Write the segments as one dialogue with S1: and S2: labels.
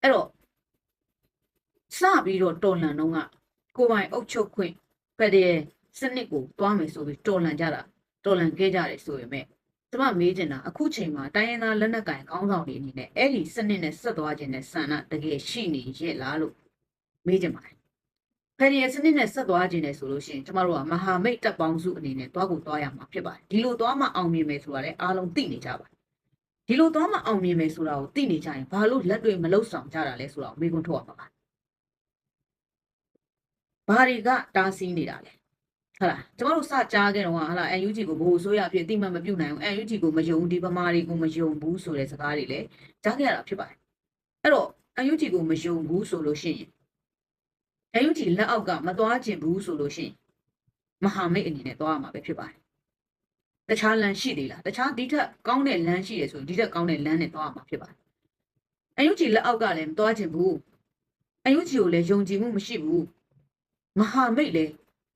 S1: အဲ့တော့စပြီးတော့တော်လှန်တော့ကကိုပိုင်အုပ်ချုပ်ခွင့်ဖက်ဒရယ်စနစ်ကိုတွားမယ်ဆိုပြီးတော်လှန်ကြတာတော်လှန်ခဲ့ကြတယ်ဆိုပေမဲ့ကျမမေးချင်တာအခုချိန်မှာတိုင်းရင်းသားလက်နက်ကိုင်ခေါင်းဆောင်တွေအနေနဲ့အဲ့ဒီစနစ်နဲ့ဆက်သွားခြင်းနဲ့ဆန္ဒတကယ်ရှိနေရဲ့လားလို့မေးချင်ပါတယ်ဖက်ဒရယ်စနစ်နဲ့ဆက်သွားခြင်းနဲ့ဆိုလို့ရှိရင်ကျမတို့ကမဟာမိတ်တပ်ပေါင်းစုအနေနဲ့တွားကိုတွားရမှာဖြစ်ပါတယ်ဒီလိုတွားမှအောင်မြင်မယ်ဆိုတာလည်းအားလုံးသိနေကြပါဒီလိုတွားမှအောင်မြင်မယ်ဆိုတာကိုသိနေကြရင်ဘာလို့လက်တွေမလှုပ်ဆောင်ကြတာလဲဆိုတာကိုမေးခွန်းထုတ်ရမှာပါဘာတွေကတားဆီးနေတာလဲဟုတ်လားကျမတို့စကြားခဲ့တော့ဟာလား NUG ကိုဘိုးဆိုးရဖြစ်အတိမတ်မပြုတ်နိုင်ဘူး NUG ကိုမယုံဒီဗမာတွေကိုမယုံဘူးဆိုတဲ့စကားတွေလည်းကြားခဲ့ရတာဖြစ်ပါတယ်အဲ့တော့ NUG ကိုမယုံဘူးဆိုလို့ရှိရင် NUG လက်အောက်ကမသွားကျင်ဘူးဆိုလို့ရှိရင်မဟာမိတ်အနေနဲ့သွားရမှာပဲဖြစ်ပါတယ်တခြားလမ်းရှိသေးလားတခြားဒီထက်ကောင်းတဲ့လမ်းရှိတယ်ဆိုရင်ဒီထက်ကောင်းတဲ့လမ်းနဲ့သွားရမှာဖြစ်ပါတယ် NUG လက်အောက်ကလည်းမသွားကျင်ဘူး NUG ကိုလည်းယုံကြည်မှုမရှိဘူးမဟာမိတ်လည်း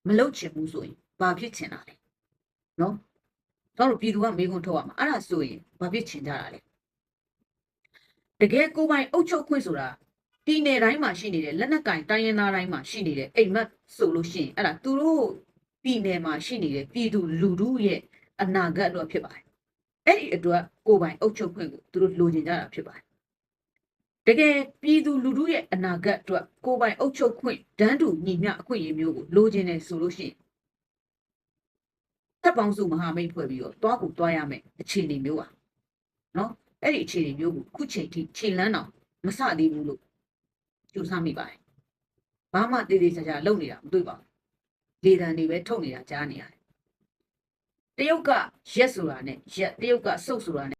S1: မလုပ်ချင်ဘူးဆိုရင်ဘာဖြစ်ချင်တာလဲနော်တို့ပြည်သူကမေးခွန်းထုတ်ရမှာအဲ့ဒါဆိုရင်ဘာဖြစ်ချင်ကြတာလဲတကယ်ကိုပိုင်အုပ်ချုပ်ခွင့်ဆိုတာပြည်နယ်တိုင်းမှာရှိနေတဲ့လက်နက်ကင်တိုင်းရင်းသားတိုင်းမှာရှိနေတဲ့အိမ်မက်ဆိုလို့ရှိရင်အဲ့ဒါသူတို့ပြည်နယ်မှာရှိနေတဲ့ပြည်သူလူထုရဲ့အနာဂတ်အတွက်ဖြစ်ပါတယ်အဲ့ဒီအတွက်ကိုပိုင်အုပ်ချုပ်ခွင့်ကိုသူတို့လိုချင်ကြတာဖြစ်ပါတယ်တကယ်ပြည်သူလူထုရဲ့အနာဂတ်အတွက်ကိုပိုင်အုပ်ချုပ်ခွင့်ဒန်းတူညီမျှအခွင့်အရေးမျိုးကိုလိုချင်တယ်ဆိုလို့ရှိရင်တပ်ပေါင်းစုမဟာမိတ်ဖွဲ့ပြီးတော့တွားကိုတွားရမယ်အခြေအနေမျိုးပါနော်အဲ့ဒီအခြေအနေမျိုးကိုခုချိန်ထိခြေလန်းတော့မစသေးဘူးလို့ကြိုးစားမိပါတယ်ဘာမှတေးသေးချာချာလုပ်နေတာမတွေ့ပါဘူးလေတံတွေပဲထုတ်နေတာကြားနေရတယ်တရုတ်ကရက်ဆိုတာနဲ့ရက်တရုတ်ကစုပ်ဆိုတာနဲ့